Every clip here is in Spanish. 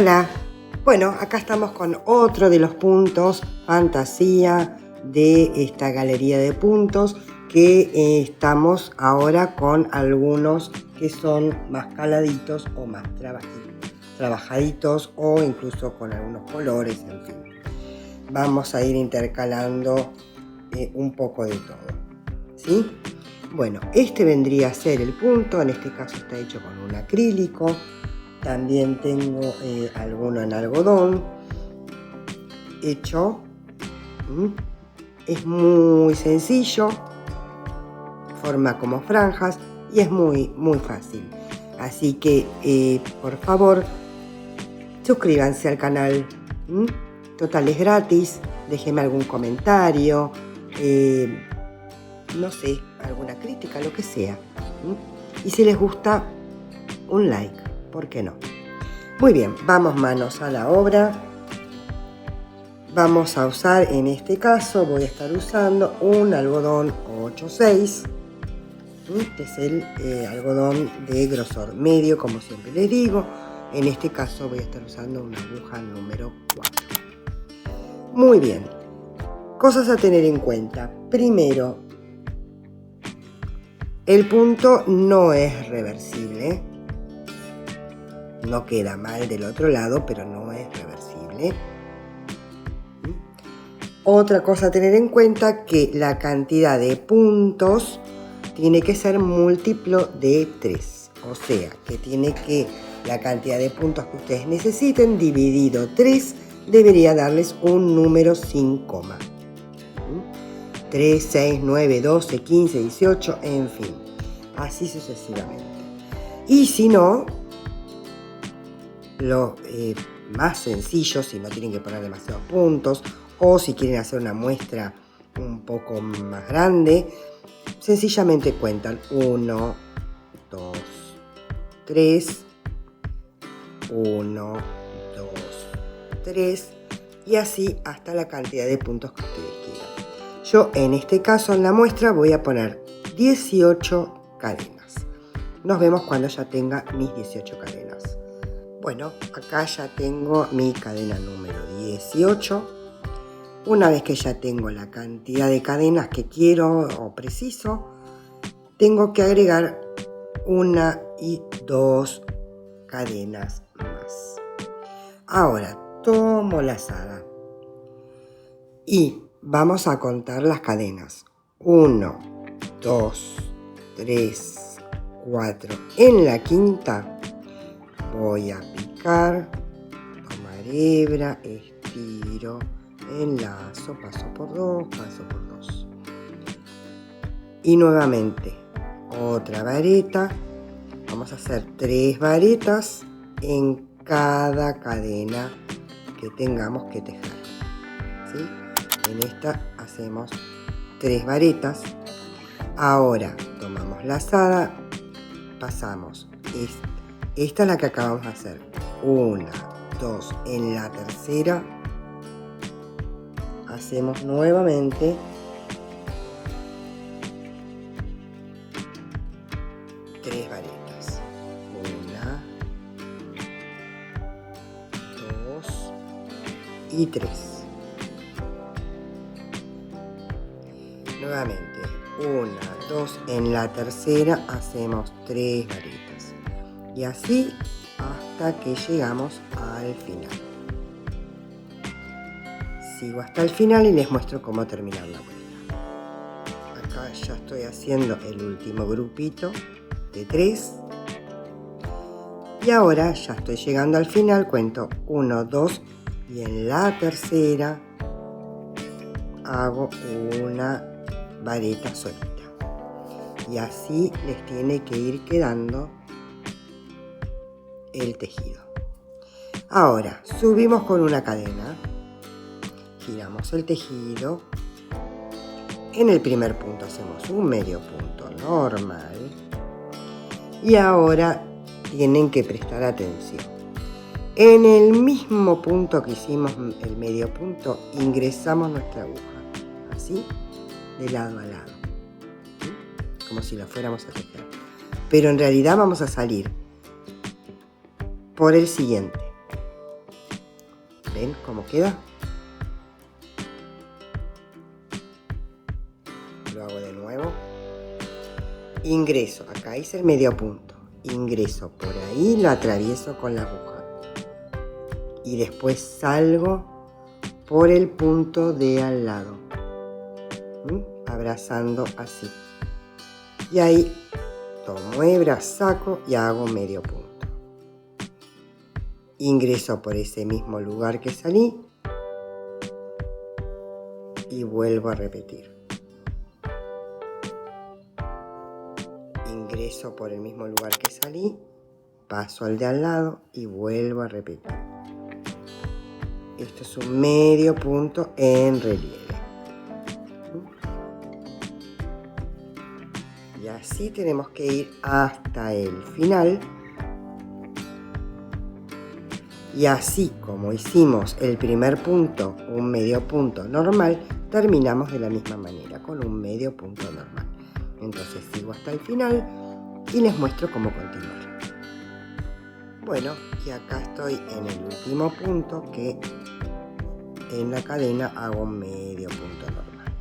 Hola, bueno, acá estamos con otro de los puntos fantasía de esta galería de puntos que estamos ahora con algunos que son más caladitos o más trabajaditos o incluso con algunos colores, en fin. Vamos a ir intercalando un poco de todo, ¿sí? Bueno, este vendría a ser el punto, en este caso está hecho con un acrílico. También tengo alguno en algodón hecho. Es muy sencillo, forma como franjas y es muy fácil. Así que por favor suscríbanse al canal. Total, es gratis. Déjenme algún comentario, no sé, alguna crítica, lo que sea. Y si les gusta, un like. ¿Por qué no? Muy bien, vamos manos a la obra. Vamos a usar, en este caso, voy a estar usando un algodón 8-6. Este es el algodón de grosor medio, como siempre les digo. En este caso voy a estar usando una aguja número 4. Muy bien. Cosas a tener en cuenta. Primero, el punto no es reversible. No queda mal del otro lado, pero no es reversible. Otra cosa a tener en cuenta, que la cantidad de puntos tiene que ser múltiplo de 3. O sea, que tiene que la cantidad de puntos que ustedes necesiten dividido 3 debería darles un número sin coma. 3, 6, 9, 12, 15, 18, en fin. Así sucesivamente. Y si no, lo más sencillo, si no tienen que poner demasiados puntos o si quieren hacer una muestra un poco más grande, sencillamente cuentan 1, 2, 3, 1, 2, 3 y así hasta la cantidad de puntos que ustedes quieran. Yo en este caso en la muestra voy a poner 18 cadenas. Nos vemos cuando ya tenga mis 18 cadenas. Bueno, acá ya tengo mi cadena número 18. Una vez que ya tengo la cantidad de cadenas que quiero o preciso, tengo que agregar 1 y 2 cadenas más. Ahora tomo la lazada y vamos a contar las cadenas. 1, 2, 3, 4. En la quinta voy a picar, tomar hebra, estiro, enlazo, paso por 2, paso por 2. Y nuevamente otra vareta. Vamos a hacer 3 varetas en cada cadena que tengamos que tejer, ¿sí? En esta hacemos 3 varetas. Ahora tomamos lazada, pasamos. Esta es la que acabamos de hacer. 1, 2, en la tercera hacemos nuevamente 3 varetas. 1, 2 y 3. Nuevamente 1, 2, en la tercera hacemos 3 varetas. Y así hasta que llegamos al final. Sigo hasta el final y les muestro cómo terminar la vuelta. Acá ya estoy haciendo el último grupito de 3. Y ahora ya estoy llegando al final, cuento 1, 2 y en la tercera hago una vareta solita. Y así les tiene que ir quedando el tejido. Ahora subimos con una cadena. Giramos el tejido. En el primer punto hacemos un medio punto normal. Y ahora tienen que prestar atención. En el mismo punto que hicimos el medio punto, ingresamos nuestra aguja. Así, de lado a lado. ¿Sí? Como si la fuéramos a tejer. Pero en realidad vamos a salir por el siguiente. ¿Ven cómo queda? Lo hago de nuevo. Ingreso, acá hice el medio punto. Ingreso por ahí, lo atravieso con la aguja. Y después salgo por el punto de al lado. Abrazando así. Y ahí tomo hebra, saco y hago medio punto. Ingreso por ese mismo lugar que salí y vuelvo a repetir. Ingreso por el mismo lugar que salí, paso al de al lado y vuelvo a repetir. Esto es un medio punto en relieve. Y así tenemos que ir hasta el final. Y así como hicimos el primer punto, un medio punto normal, terminamos de la misma manera, con un medio punto normal. Entonces sigo hasta el final y les muestro cómo continuar. Bueno, y acá estoy en el último punto, que en la cadena hago un medio punto normal.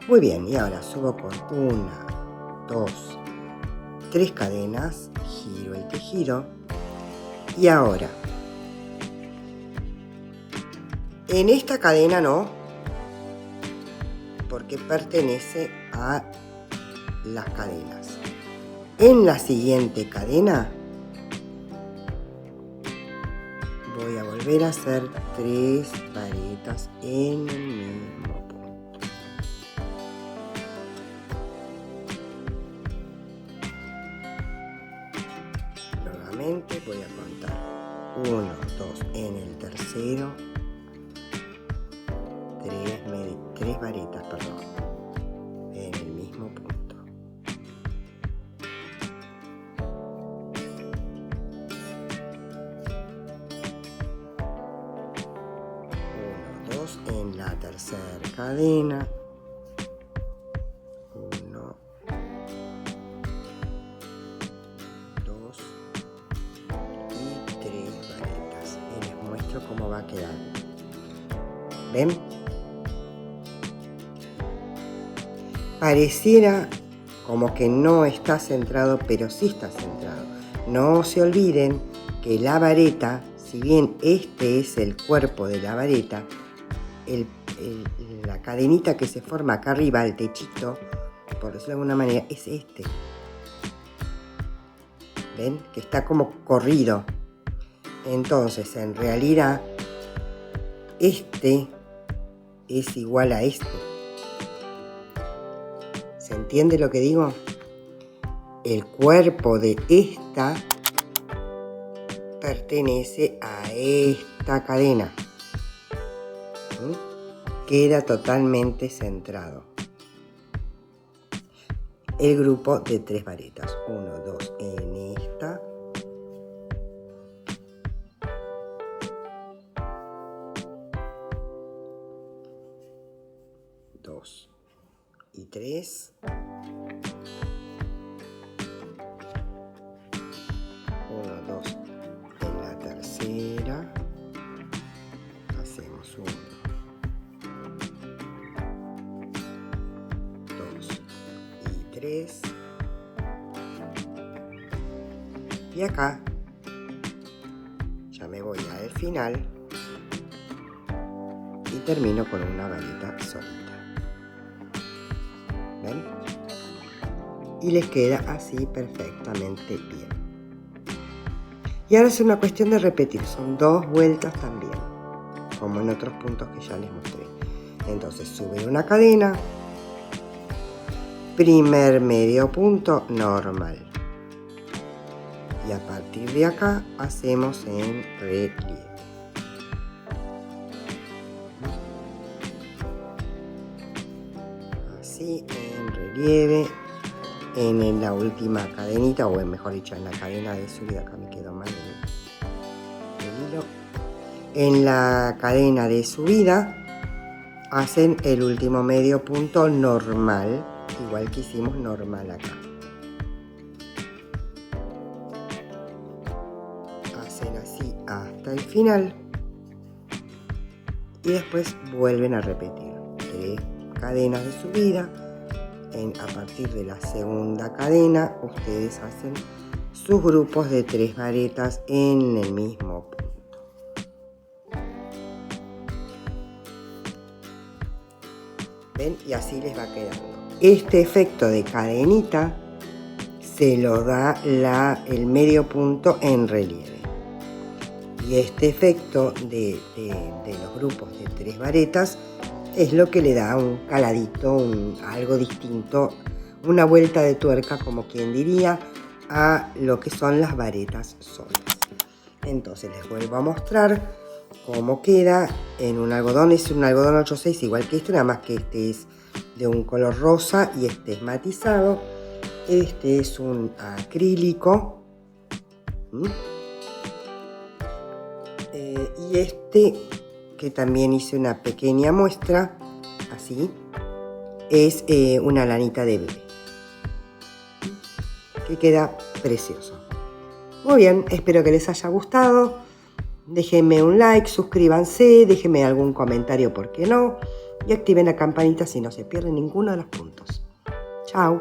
Muy bien, y ahora subo con 1, 2, 3 cadenas, giro el tejido y ahora en esta cadena no, porque pertenece a las cadenas. En la siguiente cadena voy a volver a hacer 3 varetas en el mismo punto. Nuevamente voy a contar 1, 2 en el tercero, 3 varetas, en el mismo punto. 1, 2 en la tercera cadena. 1, 2 y 3 varetas. Y les muestro cómo va a quedar. ¿Ven? Pareciera como que no está centrado, pero sí está centrado. No se olviden que la vareta, si bien este es el cuerpo de la vareta, la cadenita que se forma acá arriba, el techito, por decirlo de alguna manera, es este. ¿Ven? Que está como corrido. Entonces, en realidad, este es igual a este. ¿Se entiende lo que digo? El cuerpo de esta pertenece a esta cadena. Queda totalmente centrado. El grupo de 3 varetas. 1, 2 en esta. 2 y 3. 1, 2 en la tercera. Hacemos 1, 2 y 3. Y acá ya me voy al final y termino con una vareta solita. ¿Ven? Y les queda así perfectamente bien. Y ahora es una cuestión de repetir, son 2 vueltas también, como en otros puntos que ya les mostré. Entonces subir una cadena, primer medio punto normal. Y a partir de acá hacemos en relieve. Así en relieve. En la última cadenita, o mejor dicho, en la cadena de subida, acá me quedó mal el hilo. En la cadena de subida hacen el último medio punto normal, igual que hicimos normal acá. Hacen así hasta el final y después vuelven a repetir 3 cadenas de subida. A partir de la segunda cadena ustedes hacen sus grupos de 3 varetas en el mismo punto. ¿Ven? Y así les va quedando. Este efecto de cadenita se lo da el medio punto en relieve. Y este efecto de los grupos de 3 varetas es lo que le da un caladito, algo distinto, una vuelta de tuerca, como quien diría, a lo que son las varetas solas. Entonces les vuelvo a mostrar cómo queda en un algodón. Es un algodón 8/6 igual que este, nada más que este es de un color rosa y este es matizado. Este es un acrílico. Y este, que también hice una pequeña muestra, así, es una lanita de bebé, que queda precioso. Muy bien, espero que les haya gustado. Déjenme un like, suscríbanse, déjenme algún comentario, ¿por qué no? Y activen la campanita si no se pierden ninguno de los puntos. Chao.